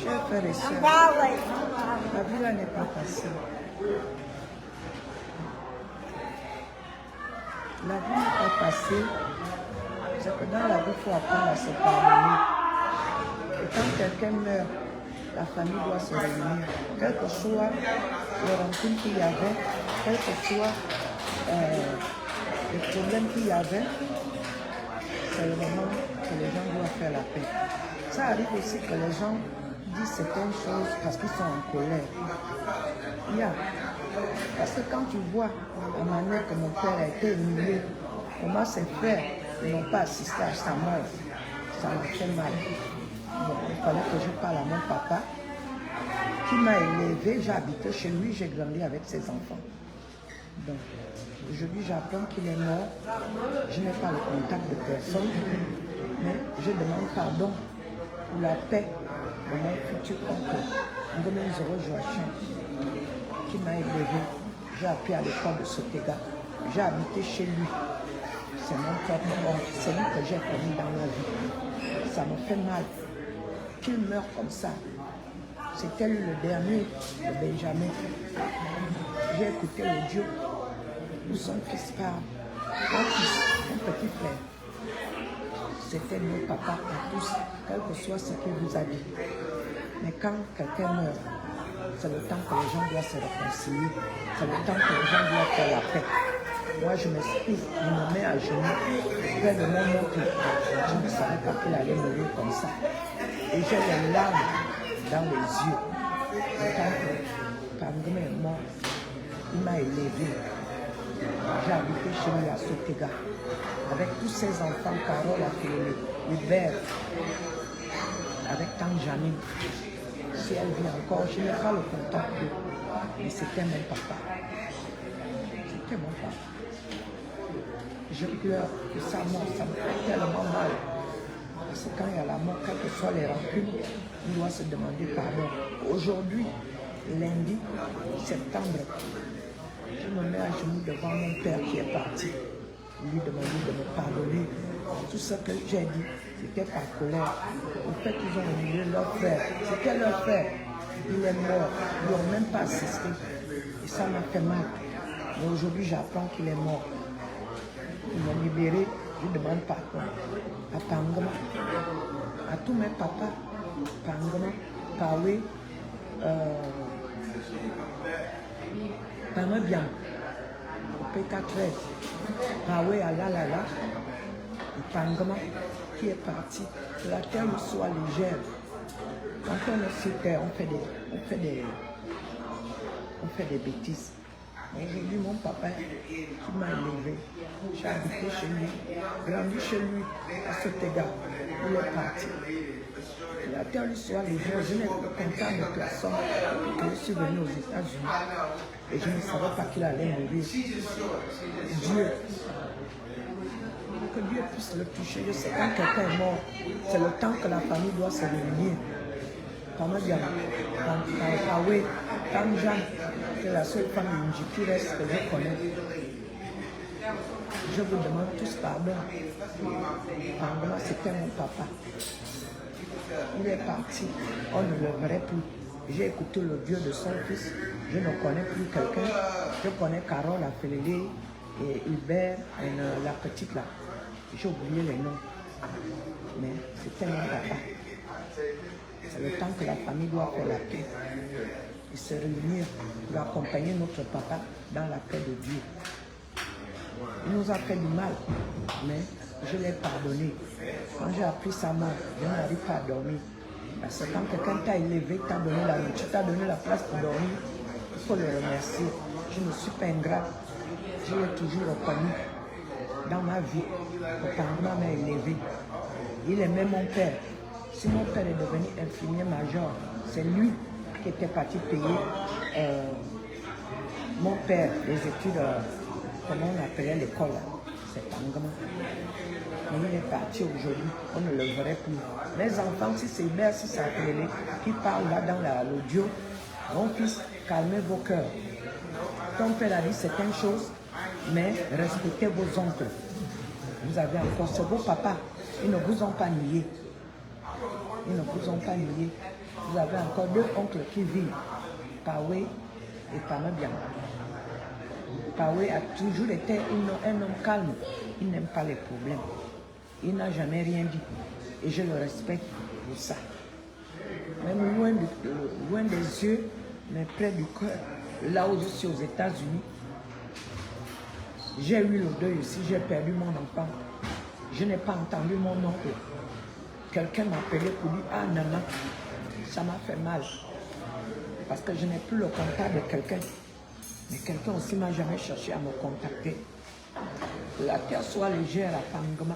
Chers frères et sœurs, la vie là n'est pas facile. La vie n'est pas facile. C'est que dans la vie, il faut apprendre à se pardonner. Et quand quelqu'un meurt, la famille doit se réunir. Quel que soit le rancune qu'il y avait, quel que soit les problèmes qu'il y avait, c'est le moment que les gens doivent faire la paix. Ça arrive aussi que les gens disent certaines choses parce qu'ils sont en colère. Parce que quand tu vois la manière que mon père a été humilié, comment ses frères n'ont pas assisté à sa mort, ça m'a fait mal. Bon, il fallait que je parle à mon papa qui m'a élevé, j'ai habité chez lui, j'ai grandi avec ses enfants. Donc, aujourd'hui j'apprends qu'il est mort, je n'ai pas le contact de personne, mais je demande pardon pour la paix de mon futur oncle, Ngomé Zoro Joachim, qui m'a élevé. J'ai appris à l'école de Sotega, j'ai habité chez lui. C'est mon propre oncle, c'est lui que j'ai connu dans la vie. Ça me fait mal qu'il meure comme ça. C'était lui le dernier de Benjamin. J'ai écouté l'audio où son fils parle. Mon fils, mon petit frère, c'était nos papas à tous, quel que soit ce qu'il vous a dit. Mais quand quelqu'un meurt, c'est le temps que les gens doivent se réconcilier, c'est le temps que les gens doivent faire la paix. Moi, je m'excuse, je me mets à genoux près de mon oncle. Je ne savais pas qu'il allait mourir comme ça. Et j'ai les larmes dans les yeux. Et quand Pangomé est mort, il m'a élevé. J'ai habité chez lui à Sotega, avec tous ses enfants, Carole, Hubert, avec tante Janine. Si elle vit encore, je n'ai pas le contact d'eux. Mais c'était mon papa. C'était mon papa. Je pleure que sa mort, ça me fait tellement mal. Parce que quand il y a la mort, quelles que soient les rancunes, on doit se demander pardon. Aujourd'hui, lundi, septembre, je me mets à genoux devant mon père qui est parti. Lui demander de me pardonner. Tout ce que j'ai dit, c'était par colère. Au fait qu'ils ont humilié leur frère. C'était leur frère. Il est mort. Ils n'ont même pas assisté. Et ça m'a fait mal. Mais aujourd'hui, j'apprends qu'il est mort. Ils m'ont libéré. Je demande pardon à Pangoma, à tous mes papas, Pangoma, Pawe, Pamabiam, PK13, Pawe à Lalala, et Pangoma qui est parti. Que la terre nous soit légère. Quand on est sur terre, on fait des bêtises. Aujourd'hui, mon papa qui m'a élevé, j'ai habité chez lui, grandi chez lui à Sotega, il est parti. La terre lui soit légère, je n'ai pas le contact de personne. Je suis venu aux États-Unis et je ne savais pas qu'il allait mourir. Dieu, que Dieu puisse le toucher. Je sais quand quelqu'un est mort, c'est le temps que la famille doit se réunir. Tam Jean, c'est la seule femme qui reste que je connais. Je vous demande tous pardon. Pardon, c'était mon papa. Il est parti, on ne le verrait plus. J'ai écouté l'audio de son fils, je ne connais plus quelqu'un. Je connais Carole, la Félélé, et Hubert, et la petite là. J'ai oublié les noms. Mais c'était mon papa. C'est le temps que la famille doit faire la paix et se réunir pour accompagner notre papa dans la paix de Dieu. Il nous a fait du mal, mais je l'ai pardonné. Quand j'ai appris sa mort, je n'arrive pas à dormir. Parce que quand quelqu'un t'a élevé, t'a donné la nourriture, t'a donné la place pour dormir, il faut le remercier. Je ne suis pas ingrat. Je l'ai toujours reconnu dans ma vie. Le Pangoma m'a élevé. Il aimait mon père. Si mon père est devenu infirmier major, c'est lui qui était parti payer mon père les études, comment on appelait l'école, c'est Pangoma. Mais il est parti aujourd'hui, on ne le verrait plus. Les enfants, si c'est Hubert, si c'est Appelé, qui parle là dans l'audio, mon fils, calmez vos cœurs. Ton père a dit certaines choses, mais respectez vos oncles. Vous avez encore, c'est vos papas. Ils ne vous ont pas nié. Ils ne vous ont pas nié. Vous avez encore 2 oncles qui vivent. Pawe et Pamabian. Pawe a toujours été un homme calme. Il n'aime pas les problèmes. Il n'a jamais rien dit. Et je le respecte pour ça. Même loin des yeux, mais près du cœur. Là où je suis aux États-Unis, j'ai eu le deuil aussi, j'ai perdu mon enfant. Je n'ai pas entendu mon oncle. Quelqu'un m'a appelé pour dire « Ah, Nana, ça m'a fait mal. » Parce que je n'ai plus le contact de quelqu'un. Mais quelqu'un aussi ne m'a jamais cherché à me contacter. La terre soit légère à Pangama.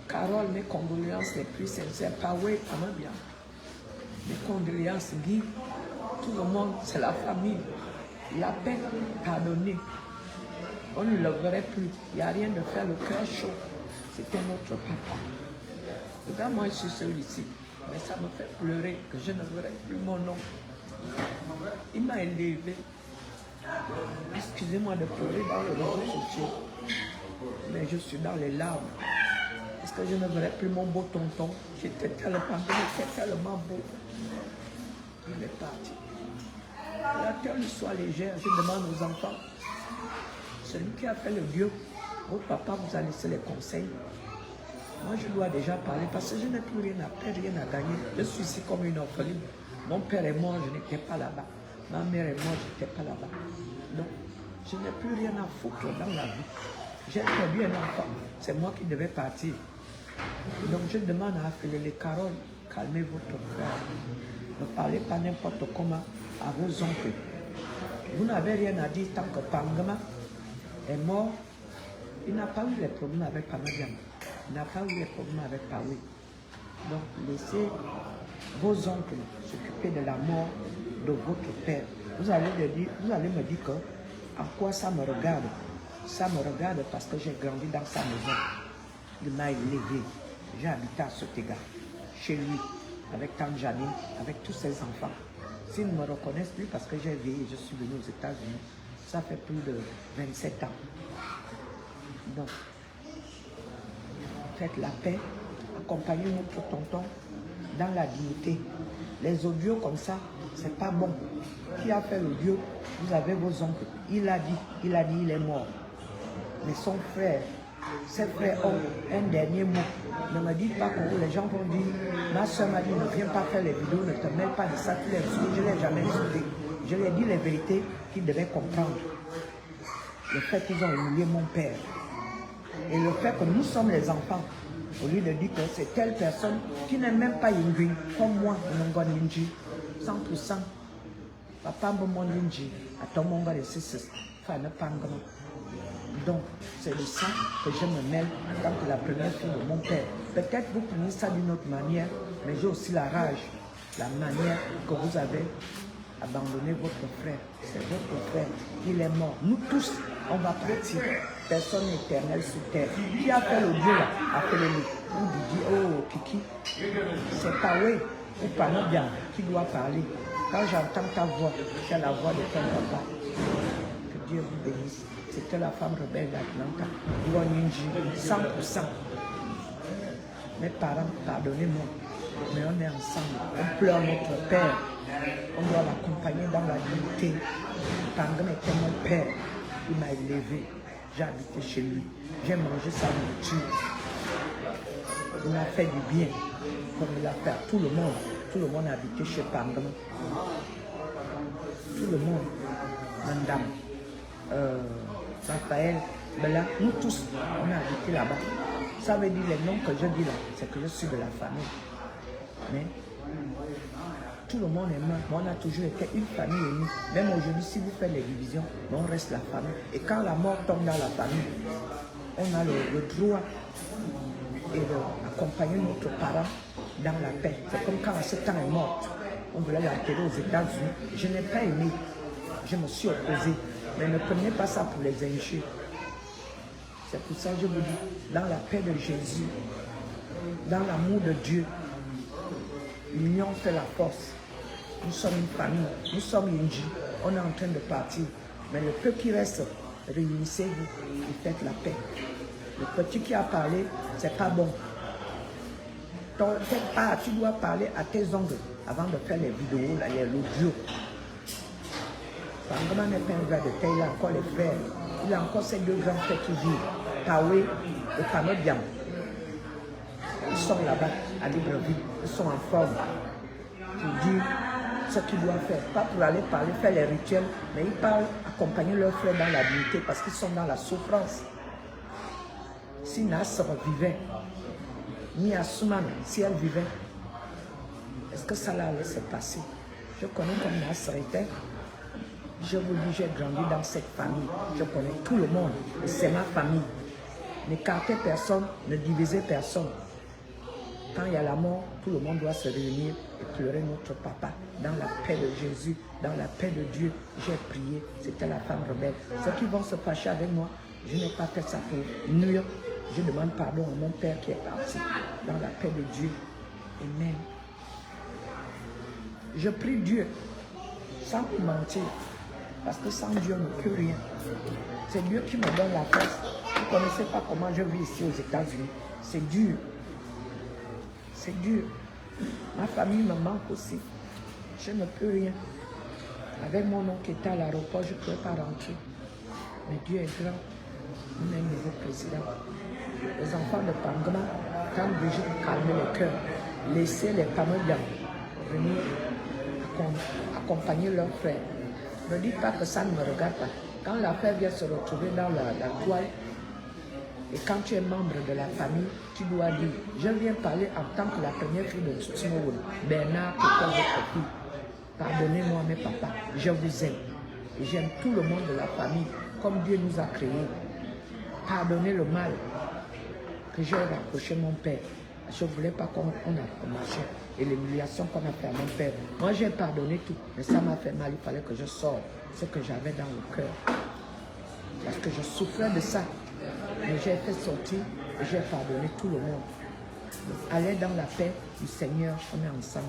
Carole, mes condoléances les plus sincères. Pawe, Pamabia. Mes condoléances, Guy. Tout le monde, c'est la famille. La paix, pardonner. On ne le verrait plus. Il n'y a rien de faire le cœur chaud. C'était notre papa. Regarde, moi, je suis seul ici. Mais ça me fait pleurer que je ne verrai plus mon nom. Il m'a élevé. Excusez-moi de pleurer dans les réseaux sociaux. Mais je suis dans les larmes. Parce que je ne verrai plus mon beau tonton. J'étais tellement beau. Il est parti. La terre lui soit légère. Je demande aux enfants. Celui qui a fait le Dieu, votre papa vous a laissé les conseils. Moi, je dois déjà parler parce que je n'ai plus rien à perdre, rien à gagner. Je suis ici comme une orpheline. Mon père est mort, je n'étais pas là-bas. Ma mère est morte, je n'étais pas là-bas. Donc, je n'ai plus rien à foutre dans la vie. J'ai perdu un enfant. C'est moi qui devais partir. Donc, je demande à les Carole, calmez votre frère. Ne parlez pas n'importe comment à vos oncles. Vous n'avez rien à dire tant que Pangama est mort. Il n'a pas eu les problèmes avec Pamadiam. Il n'a pas eu les problèmes avec Pawe. Donc, laissez vos oncles s'occuper de la mort de votre père. Vous allez me dire que en quoi ça me regarde. Ça me regarde parce que j'ai grandi dans sa maison. Il m'a élevé. J'ai habité à Sotega, chez lui, avec Tante Janine, avec tous ses enfants. S'ils ne me reconnaissent plus parce que j'ai vieilli, je suis venu aux États-Unis, ça fait plus de 27 ans. Donc, faites la paix, accompagnez notre tonton dans la dignité. Les audios comme ça, c'est pas bon. Qui a fait l'audio? Vous avez vos oncles. Il a dit, il est mort. Mais son frère, ses frères ont un dernier mot. Ne me dites pas que les gens vont dire, ma soeur m'a dit, ne viens pas faire les vidéos, ne te mêle pas de ça, tu les insultes. Je ne l'ai jamais insulté. Je lui ai dit les vérités qu'ils devaient comprendre. Le fait qu'ils ont humilié mon père. Et le fait que nous sommes les enfants, au lieu de dire que c'est telle personne qui n'est même pas Yingui, comme moi, Nongon Ninji, 100%. Papa Mbomon Ninji, à ton monde de Sissis, Fana Pangama. Donc, c'est de ça que je me mêle en tant que la première fille de mon père. Peut-être vous prenez ça d'une autre manière, mais j'ai aussi la rage, la manière que vous avez abandonné votre frère. C'est votre frère, il est mort. Nous tous, on va partir. Personne éternelle sur terre. Qui a fait le Dieu là? Appelez-le. On dit, oh Kiki, c'est Pawe ou Panobian qui doit parler. Quand j'entends ta voix, c'est la voix de ton papa. Que Dieu vous bénisse. C'était la femme rebelle d'Atlanta. 100%. Mes parents, pardonnez-moi, mais on est ensemble. On pleure notre père. On doit l'accompagner dans la dignité. Pangam était mon père. Il m'a élevé. J'ai habité chez lui. J'ai mangé sa nourriture. Il m'a fait du bien, comme il a fait à tout le monde. Tout le monde a habité chez Pangam. Tout le monde. Madame, Raphaël, Bella, nous tous, on a habité là-bas. Ça veut dire les noms que je dis là, c'est que je suis de la famille. Mais tout le monde est mort. On a toujours été une famille unie. Même aujourd'hui, si vous faites les divisions, on reste la famille. Et quand la mort tombe dans la famille, on a le droit d'accompagner notre parent dans la paix. C'est comme quand ce temps est morte. On voulait l'enterrer aux États-Unis. Je n'ai pas aimé. Je me suis opposé. Mais ne prenez pas ça pour les injures. C'est pour ça que je vous dis, dans la paix de Jésus, dans l'amour de Dieu, l'union fait la force. Nous sommes une famille, nous sommes Yinji, on est en train de partir. Mais le peu qui reste, réunissez-vous et faites la paix. Le petit qui a parlé, c'est pas bon. Tu dois parler à tes ongles avant de faire les vidéos, l'audio. Pangama n'est pas un gars de taille, il a encore les frères. Il a encore ces 2 grands frères qui vivent. Taoué et Kamediam. Ils sont là-bas, à Libreville. Ils sont en forme pour dire ce qu'ils doivent faire. Pas pour aller parler, faire les rituels, mais ils parlent accompagner leurs frères dans la dignité parce qu'ils sont dans la souffrance. Si Nasser vivait, ni Asuman, si elle vivait, est-ce que ça allait se passer? Je connais comme Nasser était. Je vous dis, j'ai grandi dans cette famille. Je connais tout le monde. Et c'est ma famille. N'écartez personne, ne divisez personne. Quand il y a la mort, tout le monde doit se réunir et pleurer notre papa. Dans la paix de Jésus, dans la paix de Dieu, j'ai prié. C'était la femme rebelle. Ceux qui vont se fâcher avec moi, je n'ai pas fait ça pour nuire. Je demande pardon à mon père qui est parti. Dans la paix de Dieu. Amen. Je prie Dieu sans vous mentir. Parce que sans Dieu, on ne peut rien. C'est Dieu qui me donne la force. Vous ne connaissez pas comment je vis ici aux États-Unis. C'est dur. C'est dur. Ma famille me manque aussi. Je ne peux rien. Avec mon oncle qui était à l'aéroport, je ne pouvais pas rentrer. Mais Dieu est grand. On a un nouveau président. Les enfants de Pangama, quand Brigitte calmait le cœur, laissaient les Pamodians venir accompagner leurs frères. Ne dites pas que ça ne me regarde pas. Quand l'affaire vient se retrouver dans la toile, et quand tu es membre de la famille, tu dois dire, je viens parler en tant que la première fille de Timoun, Bernard, qui était votre fille. Pardonnez-moi mes papas, je vous aime. Et j'aime tout le monde de la famille, comme Dieu nous a créés. Pardonnez le mal que j'ai rapproché mon père. Je ne voulais pas qu'on a marché. Et l'humiliation qu'on a fait à mon père. Moi, j'ai pardonné tout, mais ça m'a fait mal. Il fallait que je sorte ce que j'avais dans le cœur. Parce que je souffrais de ça. Mais j'ai fait sortir et j'ai pardonné tout le monde. Donc, allez dans la paix du Seigneur, on est ensemble.